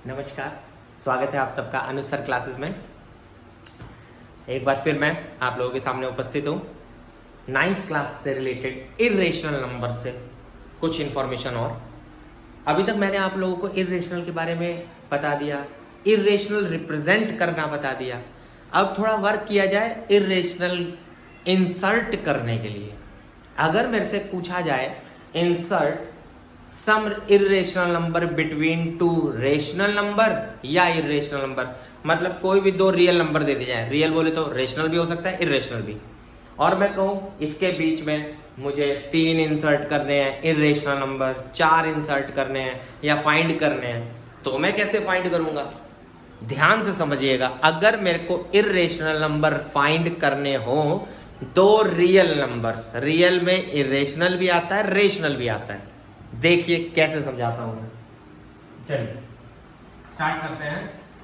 नमस्कार, स्वागत है आप सबका अनुसर क्लासेस में। एक बार फिर मैं आप लोगों के सामने उपस्थित हूँ 9th क्लास से रिलेटेड इर्रेशनल नंबर से कुछ इन्फॉर्मेशन। और अभी तक मैंने आप लोगों को इर्रेशनल के बारे में बता दिया, इर्रेशनल रिप्रेजेंट करना बता दिया। अब थोड़ा वर्क किया जाए इर्रेशनल इंसर्ट करने के लिए। अगर मेरे से पूछा जाए insert some irrational number between two rational number या इर्रेशनल नंबर, मतलब कोई भी दो रियल नंबर दे दिए जाए, रियल बोले तो रेशनल भी हो सकता है इर्रेशनल भी, और मैं कहूं इसके बीच में मुझे 3 इंसर्ट करने हैं इर्रेशनल नंबर, 4 इंसर्ट करने हैं या फाइंड करने हैं, तो मैं कैसे फाइंड करूंगा? ध्यान से समझिएगा। अगर मेरे को इर्रेशनल नंबर फाइंड करने हो, दो रियल नंबर्स, रियल में इर्रेशनल भी आता है रेशनल भी आता है। देखिए कैसे समझाता हूं मैं। चलिए स्टार्ट करते हैं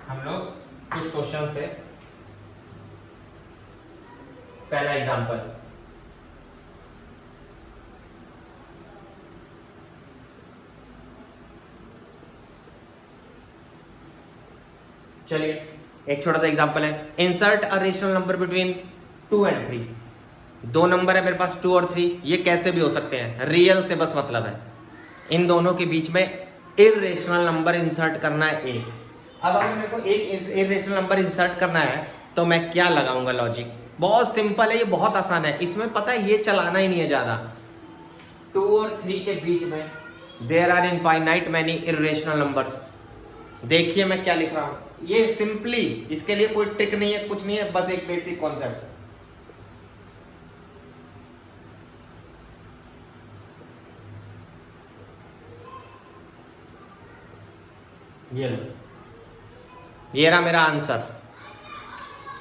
हम लोग कुछ क्वेश्चन से। पहला एग्जांपल, चलिए एक छोटा सा एग्जांपल है। Insert a rational number between 2 and 3। दो नंबर है मेरे पास 2 और 3, ये कैसे भी हो सकते हैं, रियल से बस मतलब है। इन दोनों के बीच में इर्रेशनल नंबर इंसर्ट करना है ए। अब अगर मेरे को एक इर्रेशनल नंबर इंसर्ट करना है तो मैं क्या लगाऊंगा? लॉजिक बहुत सिंपल है, ये बहुत आसान है, इसमें पता है ये चलाना ही नहीं है ज्यादा। 2 और 3 के बीच में there are infinite many irrational numbers. देखिए मैं क्या लिख रहा हूं, ये सिंपली, इसके लिए कोई ट्रिक नहीं है, कुछ नहीं है, बस एक बेसिक कॉन्सेप्ट। ये लो, ये रहा मेरा आंसर।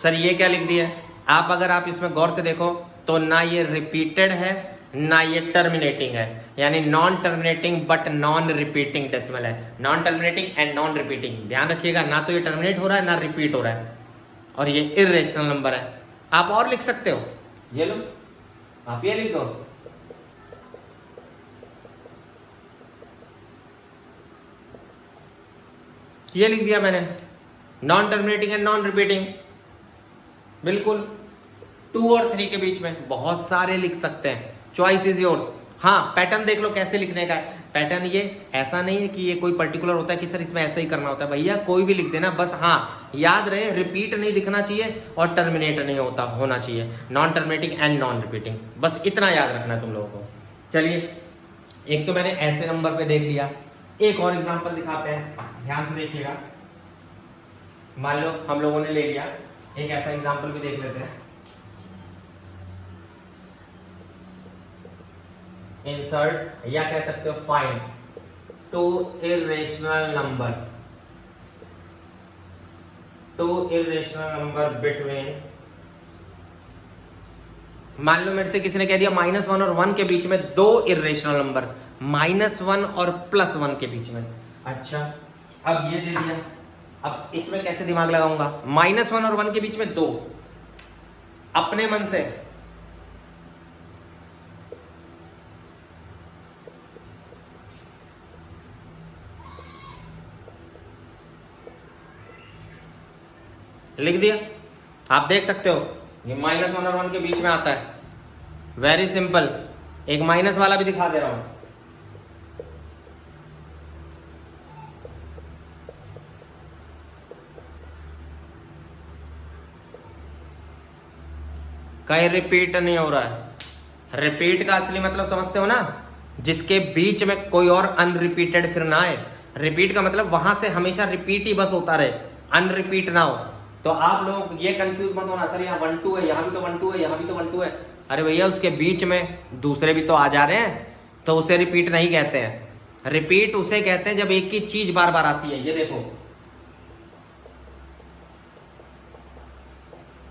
सर ये क्या लिख दिया? आप अगर आप इसमें गौर से देखो तो ना ये रिपीटेड है ना ये टर्मिनेटिंग है, यानी non terminating but non repeating decimal है। Non terminating and non repeating, ध्यान रखिएगा, ना तो ये टर्मिनेट हो रहा है ना रिपीट हो रहा है, और ये इर्रेशनल नंबर है। आप और लिख सकते हो, ये लो आप ये लिख दो, ये लिख दिया मैंने, non terminating and non repeating. बिल्कुल 2 और 3 के बीच में बहुत सारे लिख सकते हैं, चॉइस इज योर्स। हाँ पैटर्न देख लो कैसे लिखने का है। पैटर्न ये ऐसा नहीं है कि ये कोई पर्टिकुलर होता है कि सर इसमें ऐसा ही करना होता है, भैया कोई भी लिख देना, बस हाँ याद रहे रिपीट नहीं दिखना चाहिए और टर्मिनेट नहीं होना चाहिए, non terminating and non repeating, बस इतना याद रखना है तुम लोगों को। चलिए एक तो मैंने ऐसे नंबर पे देख लिया, एक और एग्जांपल दिखाते हैं, ध्यान से देखिएगा। मान लो हम लोगों ने ले लिया, एक ऐसा एग्जांपल भी देख लेते हैं। इंसर्ट या कह सकते हो find 2 irrational number, 2 irrational number between, मान लो मेरे से किसी ने कह दिया -1 और 1 के बीच में 2 इर्रेशनल नंबर, -1 और +1 के बीच में। अच्छा अब ये दे दिया, अब इसमें कैसे दिमाग लगाऊंगा? -1 और 1 के बीच में 2, अपने मन से लिख दिया। आप देख सकते हो ये -1 और 1 के बीच में आता है, वेरी सिंपल। एक माइनस वाला भी दिखा दे रहा हूं, कहीं रिपीट नहीं हो रहा है। रिपीट का असली मतलब समझते हो ना, जिसके बीच में कोई और अनरिपीटेड फिर ना आए। रिपीट का मतलब वहां से हमेशा रिपीट ही बस होता रहे, अनरिपीट ना हो। तो आप लोग ये कंफ्यूज मत होना, सर यहाँ 1 2 है, यहाँ भी तो 1 2 है, यहाँ भी तो 1 2 है। अरे भैया उसके बीच में दूसरे भी तो आ जा रहे हैं, तो उसे रिपीट नहीं कहते हैं। रिपीट उसे कहते हैं जब एक ही चीज बार बार आती है। ये देखो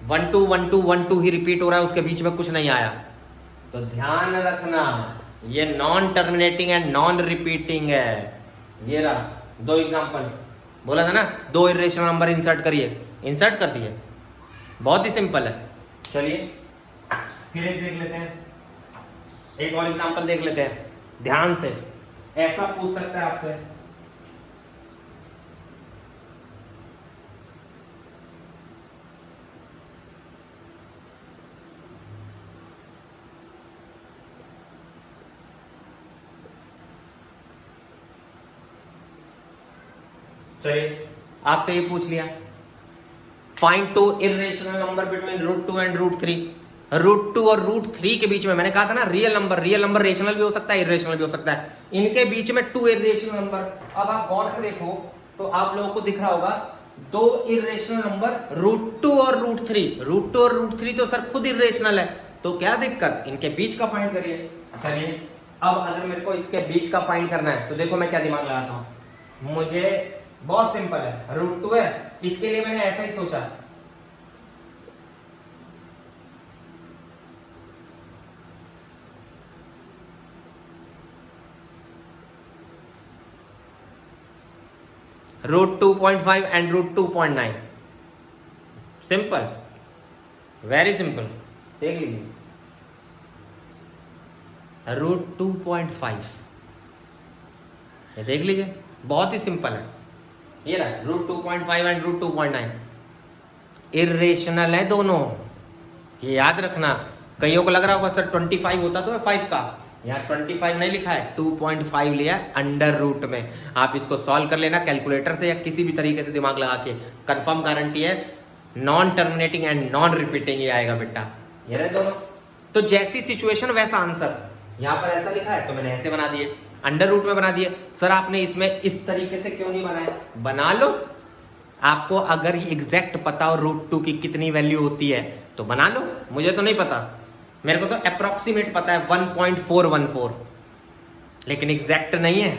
1 2 1 2 1 2 ही रिपीट हो रहा है, उसके बीच में कुछ नहीं आया। तो ध्यान रखना ये non terminating and non repeating है। ये रहा 2 एग्जांपल, बोला था ना 2 इर्रेशनल नंबर इंसर्ट करिए, इंसर्ट कर दिए, बहुत ही सिंपल है। चलिए फिर एक देख लेते हैं, एक और एग्जांपल देख लेते हैं। ध्यान से, ऐसा पूछ सकता है आपसे चलिए आपसे ये पूछ लिया, find two irrational number between √2 and √3। √2 और √3 के बीच में, मैंने कहा था ना रियल नंबर रेशनल भी हो सकता है, इर्रेशनल भी हो सकता है, इनके बीच में 2 इर्रेशनल नंबर। अब आप गौर से देखो तो आप लोगों को दिख रहा होगा 2 इर्रेशनल नंबर √2 और √3। √2 और √3 तो सर खुद इर्रेशनल है, तो क्या दिक्कत, इनके बीच का फाइंड करिए। चलिए अब अगर मेरे को इसके बीच का फाइंड करना है तो देखो मैं क्या दिमाग लगाता हूं, मुझे बहुत सिंपल है, √2 है, इसके लिए मैंने ऐसा ही सोचा, √2.5 एंड √2.9। सिंपल, वेरी सिंपल, देख लीजिए √2.5, ये देख लीजिए बहुत ही सिंपल है, ये रहा √2.5 एंड √2.9 इर्रेशनल है दोनों, ये याद रखना। कईयों को लग रहा होगा सर 25 होता तो है 5 का, यहाँ 25 नहीं लिखा है, 2.5 लिया है अंडर रूट में। आप इसको सॉल्व कर लेना कैलकुलेटर से या किसी भी तरीके से दिमाग लगा के, कंफर्म गारंटी है non terminating and non repeating ये आएगा बेटा, ये रहे दोनों। तो जैसी सिचुएशन वैसा आंसर, यहाँ पर ऐसा लिखा है तो मैंने ऐसे बना दिए, अंडर रूट में बना दिए। सर आपने इसमें इस तरीके से क्यों नहीं बनाया, बना लो, आपको अगर एग्जैक्ट पता हो √2 की कितनी वैल्यू होती है तो बना लो, मुझे तो नहीं पता, मेरे को तो अप्रोक्सीमेट पता है 1.414, लेकिन एग्जैक्ट नहीं है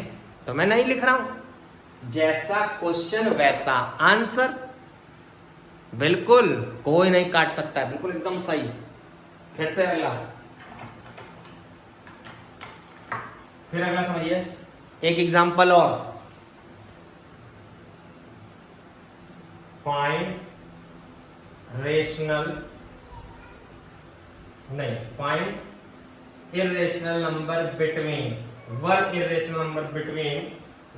तो मैं नहीं लिख रहा हूं। जैसा क्वेश्चन वैसा आंसर, बिल्कुल कोई नहीं काट सकता है, बिल्कुल एकदम सही। फिर से अगला, फिर अगला समझिए, एक एग्जांपल और, find irrational number between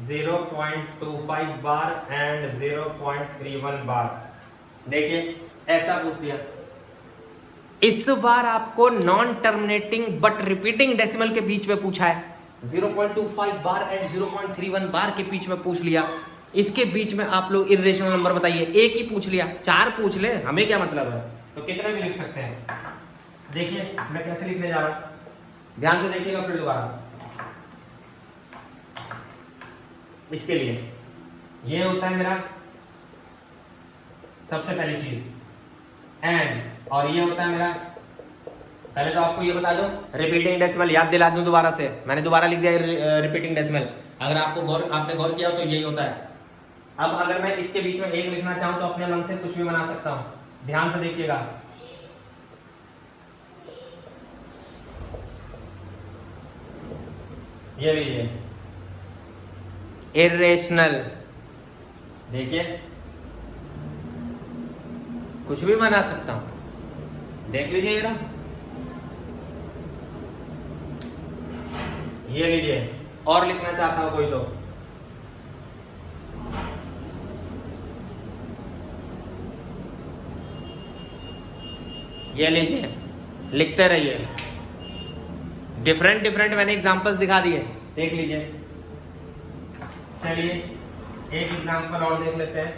0.25 bar and 0.31 बार। देखिए ऐसा पूछ दिया, इस बार आपको non terminating but repeating decimal के बीच में पूछा है, 0.25 बार एंड 0.31 बार के बीच में पूछ लिया, इसके बीच में आप लोग इर्रेशनल नंबर बताइए। एक ही पूछ लिया, 4 पूछ ले, हमें क्या मतलब है, तो कितने भी लिख सकते हैं। देखिए मैं कैसे लिखने जा रहा हूं, ध्यान से देखिएगा फिर दोबारा। इसके लिए ये होता है मेरा सबसे पहली चीज एंड, और ये होता है मेरा, पहले तो आपको ये बता दूं रिपीटिंग डेसिमल याद दिला दूं दोबारा से, मैंने दोबारा लिख दिया रिपीटिंग डेसिमल, अगर आपने गौर किया हो तो यही होता है। अब अगर मैं इसके बीच में 1 लिखना चाहूं तो अपने मन से कुछ भी बना सकता हूं, ध्यान से देखिएगा। ये लीजिए इर्रेशनल, देखिए कुछ भी बना सकता हूं, देख लीजिए जरा, ये लीजिए, और लिखना चाहता हूं कोई तो ये लीजिए, लिखते रहिए, डिफरेंट मैंने एग्जांपल्स दिखा दिए, देख लीजिए। चलिए एक एग्जांपल और देख लेते हैं,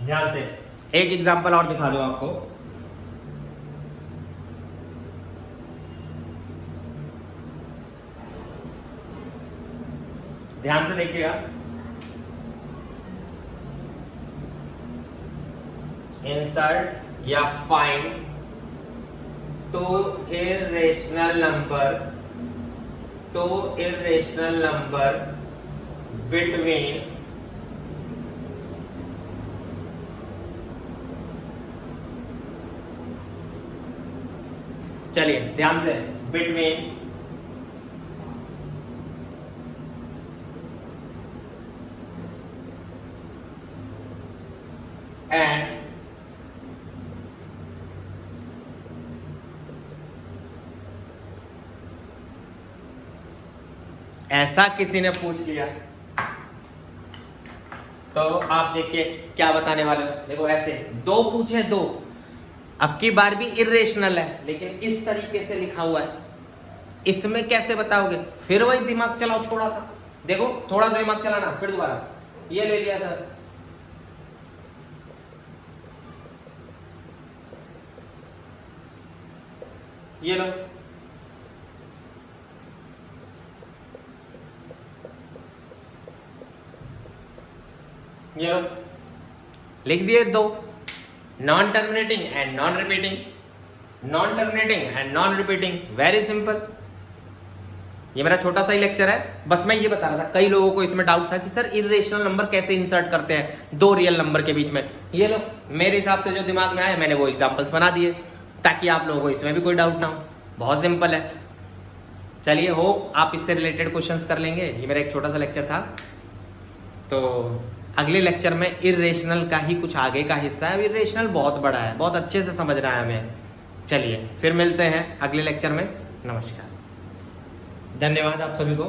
ध्यान से एक एग्जांपल और दिखा दो आपको। ध्यान से देखिएगा, इंसर्ट या find two irrational number between चलिए ध्यान से, बिटवीन एंड ऐसा किसी ने पूछ लिया तो आप देखिए क्या बताने वाले हो। देखो ऐसे 2 पूछे, 2, अब की बार भी इर्रेशनल है लेकिन इस तरीके से लिखा हुआ है, इसमें कैसे बताओगे, फिर वही दिमाग चलाओ छोड़ा था। देखो थोड़ा दिमाग चलाना, फिर दोबारा ये ले लिया सर, ये लो, ये लो, लिख दिए दो, non terminating and non repeating, non terminating and non repeating, very simple. ये मेरा छोटा सा ही लेक्चर है, बस मैं ये बता रहा था। कई लोगों को इसमें डाउट था कि सर इरेशनल नंबर कैसे इंसर्ट करते हैं दो रियल नंबर के बीच में। ये लो, मेरे हिसाब से जो दिमाग में आया मैंने वो एग्जांपल्स बना दिए ताकि आप लोगों को इसमें भी कोई डाउट ना हो। बहुत सिंपल है। चलिए, होप आप इससे रिलेटेड क्वेश्चंस कर लेंगे। ये मेरा एक छोटा सा लेक्चर था, तो अगले लेक्चर में इरेशनल का ही कुछ आगे का हिस्सा है। इरेशनल बहुत बड़ा है, बहुत अच्छे से समझना है हमें। चलिए फिर मिलते हैं अगले लेक्चर में। नमस्कार, धन्यवाद आप सभी को।